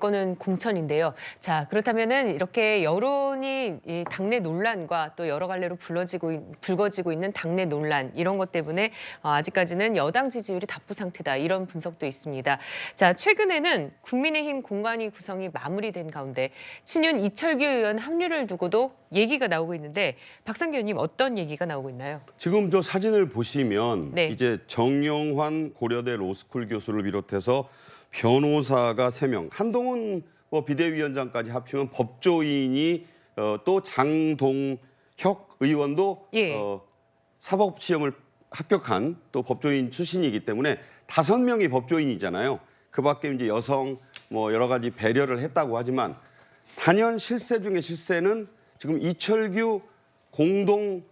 관건은 공천인데요. 자, 그렇다면은 이렇게 여론이 이 당내 논란과 또 여러 갈래로 불거지고 있는 당내 논란 이런 것 때문에 아직까지는 여당 지지율이 답보 상태다 이런 분석도 있습니다. 자, 최근에는 국민의힘 공관위 구성이 마무리된 가운데 친윤 이철규 의원 합류를 두고도 얘기가 나오고 있는데 박상규 의원님 어떤 얘기가 나오고 있나요? 지금 저 사진을 보시면 네. 이제 정영환 고려대 로스쿨 교수를 비롯해서 변호사가 3명, 한동훈 비대위원장까지 합치면 법조인이 또 장동혁 의원도 예. 사법시험을 합격한 또 법조인 출신이기 때문에 5명이 법조인이잖아요. 그 밖에 이제 여성 여러 가지 배려를 했다고 하지만 단연 실세 중에 실세는 지금 이철규 공동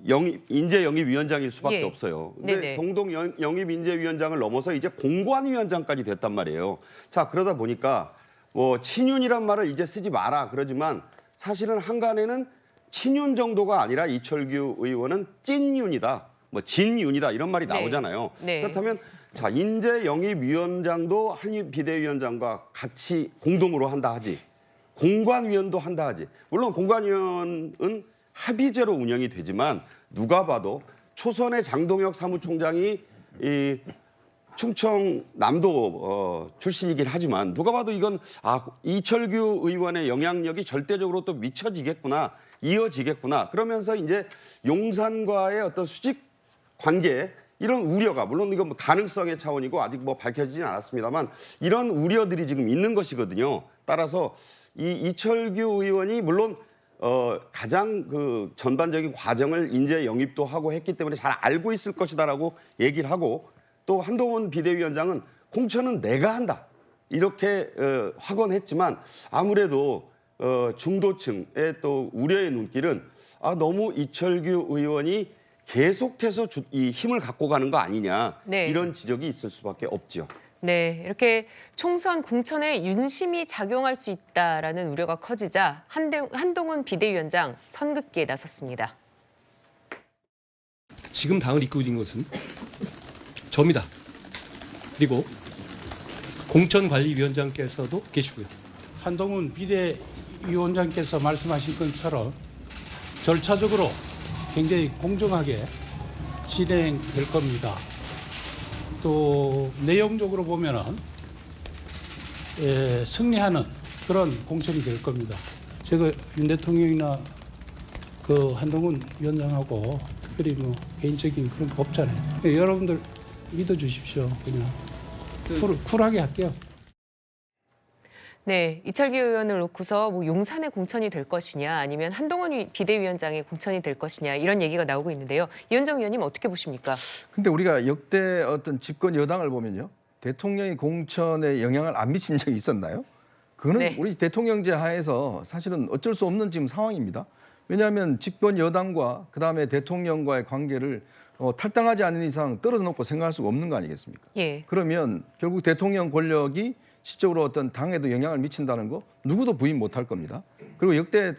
인재영입위원장일 수밖에 예. 없어요. 근데 네네. 공동 영입인재위원장을 넘어서 이제 공관위원장까지 됐단 말이에요. 자, 그러다 보니까 친윤이란 말을 이제 쓰지 마라 그러지만 사실은 한간에는 친윤 정도가 아니라 이철규 의원은 찐윤이다, 진윤이다 이런 말이 나오잖아요. 네. 그렇다면 자, 인재영입위원장도 한 비대위원장과 같이 공동으로 한다 하지. 공관위원도 한다 하지. 물론 공관위원은 합의제로 운영이 되지만 누가 봐도 초선의 장동혁 사무총장이 이 충청남도 출신이긴 하지만 누가 봐도 이건 이철규 의원의 영향력이 절대적으로 또 미쳐지겠구나, 이어지겠구나. 그러면서 이제 용산과의 어떤 수직 관계 이런 우려가 물론 이건 가능성의 차원이고 아직 밝혀지진 않았습니다만 이런 우려들이 지금 있는 것이거든요. 따라서 이 이철규 의원이 물론 가장 그 전반적인 과정을 인재 영입도 하고 했기 때문에 잘 알고 있을 것이다라고 얘기를 하고 또 한동훈 비대위원장은 공천은 내가 한다 이렇게 확언했지만 아무래도 중도층의 또 우려의 눈길은 너무 이철규 의원이 계속해서 이 힘을 갖고 가는 거 아니냐 네. 이런 지적이 있을 수밖에 없죠. 네, 이렇게 총선 공천에 윤심이 작용할 수 있다라는 우려가 커지자 한동훈 비대위원장 선긋기에 나섰습니다. 지금 당을 이끌고 있는 것은 저입니다. 그리고 공천관리위원장께서도 계시고요. 한동훈 비대위원장께서 말씀하신 것처럼 절차적으로 굉장히 공정하게 진행될 겁니다. 또 내용적으로 보면은 승리하는 그런 공천이 될 겁니다. 제가 윤 대통령이나 그 한동훈 위원장하고 특별히 개인적인 그런 거 없잖아요. 여러분들 믿어주십시오. 그냥 쿨하게 할게요. 네, 이철규 의원을 놓고서 용산의 공천이 될 것이냐 아니면 한동훈 비대위원장의 공천이 될 것이냐 이런 얘기가 나오고 있는데요. 이현정 의원님 어떻게 보십니까? 근데 우리가 역대 어떤 집권 여당을 보면요. 대통령이 공천에 영향을 안 미친 적이 있었나요? 그거는 네. 우리 대통령제 하에서 사실은 어쩔 수 없는 지금 상황입니다. 왜냐하면 집권 여당과 그다음에 대통령과의 관계를 탈당하지 않는 이상 떨어져 놓고 생각할 수가 없는 거 아니겠습니까? 예. 그러면 결국 대통령 권력이 실적으로 어떤 당에도 영향을 미친다는 거 누구도 부인 못할 겁니다. 그리고 역대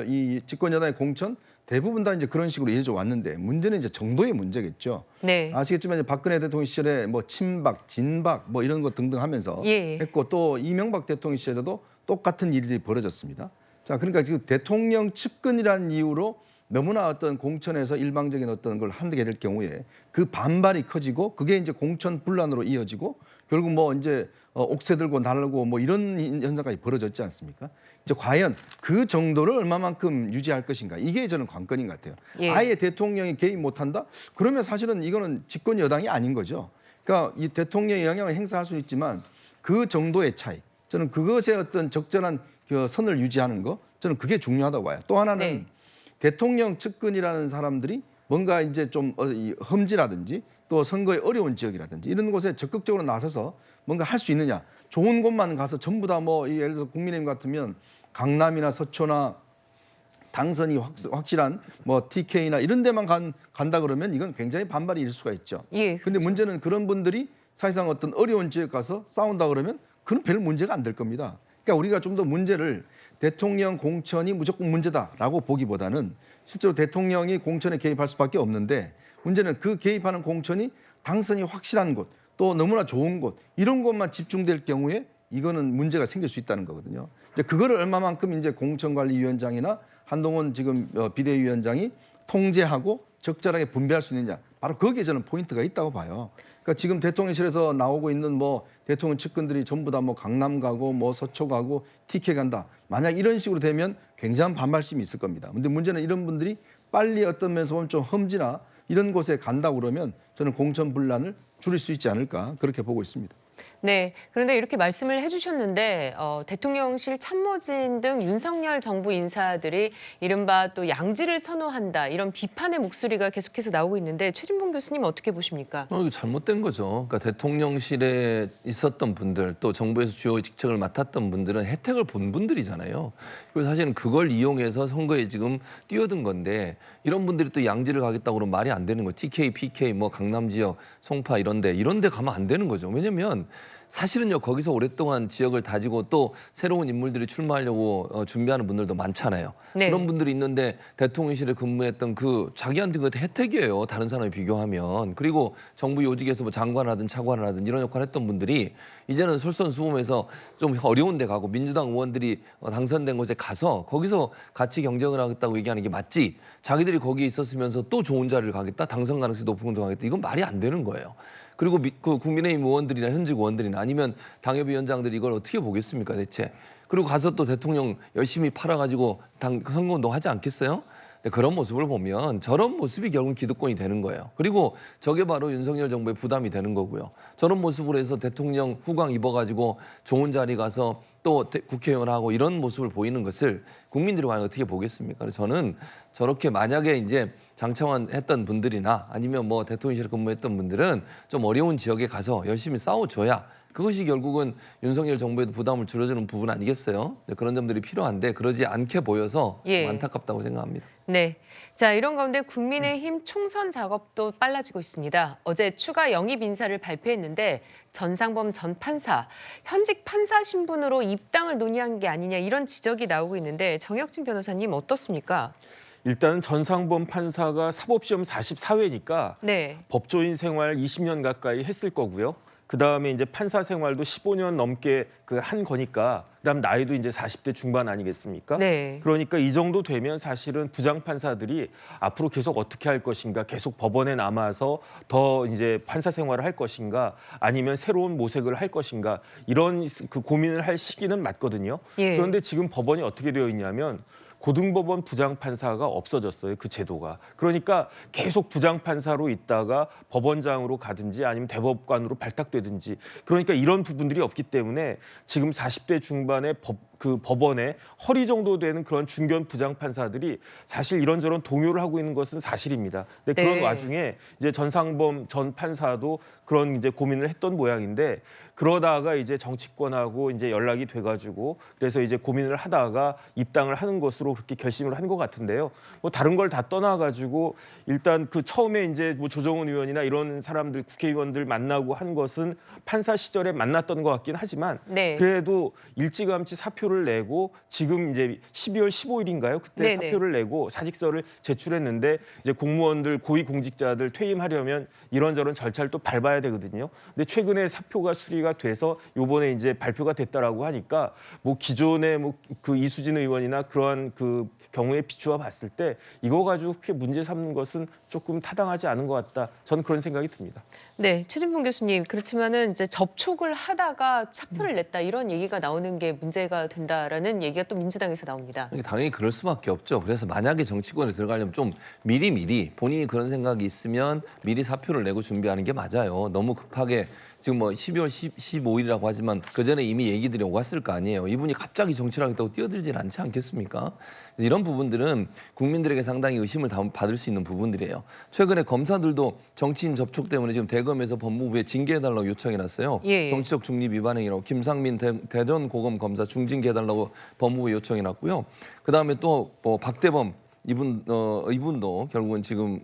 이 집권 여당의 공천 대부분 다 이제 그런 식으로 이어져 왔는데 문제는 이제 정도의 문제겠죠. 네. 아시겠지만 이제 박근혜 대통령 시절에 친박, 진박 이런 것 등등 하면서 예. 했고 또 이명박 대통령 시절에도 똑같은 일들이 벌어졌습니다. 자, 그러니까 지금 대통령 측근이라는 이유로 너무나 어떤 공천에서 일방적인 어떤 걸 하게 될 경우에 그 반발이 커지고 그게 이제 공천 분란으로 이어지고 결국 이제 옥새 들고 날고 이런 현상까지 벌어졌지 않습니까? 이제 과연 그 정도를 얼마만큼 유지할 것인가 이게 저는 관건인 것 같아요. 예. 아예 대통령이 개입 못한다? 그러면 사실은 이거는 집권 여당이 아닌 거죠. 그러니까 이 대통령의 영향을 행사할 수는 있지만 그 정도의 차이, 저는 그것의 어떤 적절한 그 선을 유지하는 거, 저는 그게 중요하다고 봐요. 또 하나는 네. 대통령 측근이라는 사람들이 뭔가 이제 좀 험지라든지 또 선거에 어려운 지역이라든지 이런 곳에 적극적으로 나서서 뭔가 할 수 있느냐. 좋은 곳만 가서 전부 다 예를 들어서 국민의힘 같으면 강남이나 서초나 당선이 확실한 TK나 이런 데만 간다 그러면 이건 굉장히 반발이 일 수가 있죠. 예. 근데 문제는 그런 분들이 사실상 어떤 어려운 지역 가서 싸운다 그러면 그건 별 문제가 안 될 겁니다. 그러니까 우리가 좀 더 문제를 대통령 공천이 무조건 문제다라고 보기보다는 실제로 대통령이 공천에 개입할 수밖에 없는데 문제는 그 개입하는 공천이 당선이 확실한 곳, 또 너무나 좋은 곳 이런 곳만 집중될 경우에 이거는 문제가 생길 수 있다는 거거든요. 이제 그거를 얼마만큼 이제 공천관리위원장이나 한동훈 지금 비대위원장이 통제하고 적절하게 분배할 수 있느냐. 바로 거기에 저는 포인트가 있다고 봐요. 그러니까 지금 대통령실에서 나오고 있는 뭐 대통령 측근들이 전부 다 뭐 강남 가고 뭐 서초 가고 TK 간다. 만약 이런 식으로 되면 굉장한 반발심이 있을 겁니다. 근데 문제는 이런 분들이 빨리 어떤 면에서 보면 좀 험지나 이런 곳에 간다고 그러면 저는 공천 분란을 줄일 수 있지 않을까 그렇게 보고 있습니다. 네, 그런데 이렇게 말씀을 해주셨는데 대통령실 참모진 등 윤석열 정부 인사들이 이른바 또 양지를 선호한다 이런 비판의 목소리가 계속해서 나오고 있는데 최진봉 교수님 어떻게 보십니까? 이거 잘못된 거죠. 그러니까 대통령실에 있었던 분들 또 정부에서 주요 직책을 맡았던 분들은 혜택을 본 분들이잖아요. 그래서 사실은 그걸 이용해서 선거에 지금 뛰어든 건데 이런 분들이 또 양지를 가겠다고 그러면 말이 안 되는 거예요. TK, PK, 뭐 강남 지역, 송파 이런 데 가면 안 되는 거죠. 왜냐면 사실은요 거기서 오랫동안 지역을 다지고 또 새로운 인물들이 출마하려고 준비하는 분들도 많잖아요. 네. 그런 분들이 있는데 대통령실에 근무했던 그 자기한테 그 혜택이에요. 다른 사람에 비교하면. 그리고 정부 요직에서 뭐 장관을 하든 차관을 하든 이런 역할을 했던 분들이 이제는 솔선수범해서 좀 어려운 데 가고 민주당 의원들이 당선된 곳에 가서 거기서 같이 경쟁을 하겠다고 얘기하는 게 맞지. 자기들이 거기에 있었으면서 또 좋은 자리를 가겠다. 당선 가능성이 높은 곳에 가겠다. 이건 말이 안 되는 거예요. 그리고 그 국민의힘 의원들이나 현직 의원들이나 아니면 당협위원장들이 이걸 어떻게 보겠습니까 대체. 그리고 가서 또 대통령 열심히 팔아가지고 선거운동 하지 않겠어요? 그런 모습을 보면 저런 모습이 결국은 기득권이 되는 거예요. 그리고 저게 바로 윤석열 정부의 부담이 되는 거고요. 저런 모습으로 해서 대통령 후광 입어가지고 좋은 자리 가서 또 국회의원하고 이런 모습을 보이는 것을 국민들이 과연 어떻게 보겠습니까? 그래서 저는 저렇게 만약에 이제 장차관 했던 분들이나 아니면 뭐 대통령실에 근무했던 분들은 좀 어려운 지역에 가서 열심히 싸워줘야 그것이 결국은 윤석열 정부에도 부담을 줄여주는 부분 아니겠어요? 그런 점들이 필요한데 그러지 않게 보여서 예. 좀 안타깝다고 생각합니다. 네. 자, 이런 가운데 국민의힘 총선 작업도 빨라지고 있습니다. 어제 추가 영입 인사를 발표했는데 전상범 전 판사, 현직 판사 신분으로 입당을 논의한 게 아니냐 이런 지적이 나오고 있는데 정혁진 변호사님 어떻습니까? 일단 전상범 판사가 사법시험 44회니까 네. 법조인 생활 20년 가까이 했을 거고요. 그다음에 이제 판사 생활도 15년 넘게 한 거니까 그다음 나이도 이제 40대 중반 아니겠습니까? 네. 그러니까 이 정도 되면 사실은 부장 판사들이 앞으로 계속 어떻게 할 것인가, 계속 법원에 남아서 더 이제 판사 생활을 할 것인가, 아니면 새로운 모색을 할 것인가 이런 그 고민을 할 시기는 맞거든요. 예. 그런데 지금 법원이 어떻게 되어 있냐면 고등법원 부장판사가 없어졌어요. 그 제도가. 그러니까 계속 부장판사로 있다가 법원장으로 가든지 아니면 대법관으로 발탁되든지 그러니까 이런 부분들이 없기 때문에 지금 40대 중반의 법원에 허리 정도 되는 그런 중견 부장판사들이 사실 이런저런 동요를 하고 있는 것은 사실입니다. 근데 그런 네. 와중에 이제 전상범 전 판사도 그런 이제 고민을 했던 모양인데 그러다가 이제 정치권하고 이제 연락이 돼가지고 그래서 이제 고민을 하다가 입당을 하는 것으로 그렇게 결심을 한 것 같은데요. 뭐 다른 걸 다 떠나가지고 일단 그 처음에 이제 뭐 조정훈 의원이나 이런 사람들 국회의원들 만나고 한 것은 판사 시절에 만났던 것 같긴 하지만 네. 그래도 일찌감치 사표를 내고 지금 이제 12월 15일인가요? 그때 네네. 사표를 내고 사직서를 제출했는데 이제 공무원들 고위공직자들 퇴임하려면 이런저런 절차를 또 밟아야 되거든요. 근데 최근에 사표가 수리가 돼서 요번에 이제 발표가 됐다라고 하니까 뭐 기존의 뭐 그 이수진 의원이나 그러한 그 경우에 비추어 봤을 때 이거 가지고 그렇게 문제 삼는 것은 조금 타당하지 않은 것 같다. 저는 그런 생각이 듭니다. 네, 최진봉 교수님. 그렇지만은 이제 접촉을 하다가 사표를 냈다 이런 얘기가 나오는 게 문제가 된다라는 얘기가 또 민주당에서 나옵니다. 당연히 그럴 수밖에 없죠. 그래서 만약에 정치권에 들어가려면 좀 미리 본인이 그런 생각이 있으면 미리 사표를 내고 준비하는 게 맞아요. 너무 급하게 지금 뭐 12월 15일이라고 하지만 그 전에 이미 얘기들이 오갔을 거 아니에요. 이분이 갑자기 정치를 하겠다고 뛰어들진 않지 않겠습니까? 그래서 이런 부분들은 국민들에게 상당히 의심을 받을 수 있는 부분들이에요. 최근에 검사들도 정치인 접촉 때문에 지금 대검에서 법무부에 징계해달라고 요청해놨어요. 예. 정치적 중립 위반행위라고 김상민 대전 고검 검사 중징계해달라고 법무부에 요청해놨고요. 그다음에 또 뭐 박대범 이분도 결국은 지금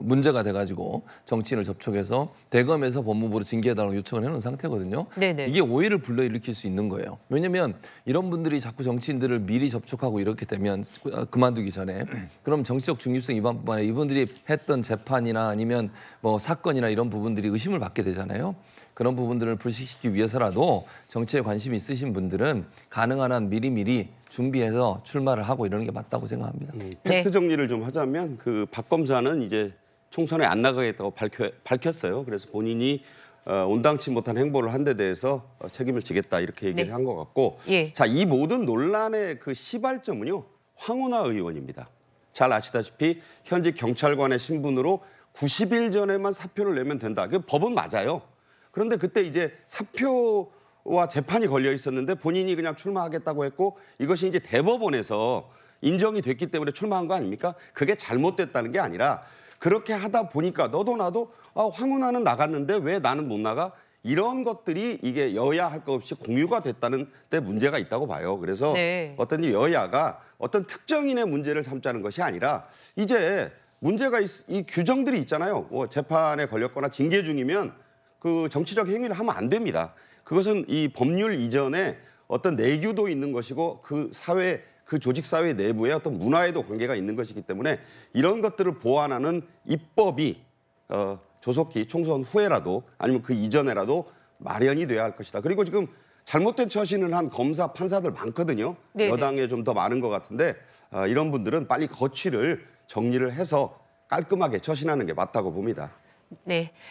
문제가 돼가지고 정치인을 접촉해서 대검에서 법무부로 징계해달라고 요청을 해놓은 상태거든요. 네네. 이게 오해를 불러일으킬 수 있는 거예요. 왜냐하면 이런 분들이 자꾸 정치인들을 미리 접촉하고 이렇게 되면 그만두기 전에 그럼 정치적 중립성 위반뿐만 아니라 이분들이 했던 재판이나 아니면 뭐 사건이나 이런 부분들이 의심을 받게 되잖아요. 그런 부분들을 불식시키기 위해서라도 정치에 관심이 있으신 분들은 가능한 한 미리미리 준비해서 출마를 하고 이러는 게 맞다고 생각합니다. 팩트 정리를 좀 하자면 그 박 검사는 이제 총선에 안 나가겠다고 밝혔어요. 그래서 본인이 온당치 못한 행보를 한 데 대해서 책임을 지겠다 이렇게 얘기를 네. 한 것 같고, 예. 자, 이 모든 논란의 그 시발점은요, 황운하 의원입니다. 잘 아시다시피 현직 경찰관의 신분으로 90일 전에만 사표를 내면 된다. 그 법은 맞아요. 그런데 그때 이제 사표와 재판이 걸려 있었는데 본인이 그냥 출마하겠다고 했고, 이것이 이제 대법원에서 인정이 됐기 때문에 출마한 거 아닙니까? 그게 잘못됐다는 게 아니라 그렇게 하다 보니까 너도 나도 황운하는 나갔는데 왜 나는 못 나가? 이런 것들이 이게 여야 할 것 없이 공유가 됐다는 데 문제가 있다고 봐요. 그래서 네. 어떤 이 여야가 어떤 특정인의 문제를 삼자는 것이 아니라 이제 문제가 이 규정들이 있잖아요. 뭐 재판에 걸렸거나 징계 중이면 그 정치적 행위를 하면 안 됩니다. 그것은 이 법률 이전에 어떤 내규도 있는 것이고 그 사회 그 조직 사회 내부의 어떤 문화에도 관계가 있는 것이기 때문에 이런 것들을 보완하는 입법이 조속히 총선 후에라도 아니면 그 이전에라도 마련이 돼야 할 것이다. 그리고 지금 잘못된 처신을 한 검사 판사들 많거든요. 네네. 여당에 좀 더 많은 것 같은데 이런 분들은 빨리 거취를 정리를 해서 깔끔하게 처신하는 게 맞다고 봅니다. 네.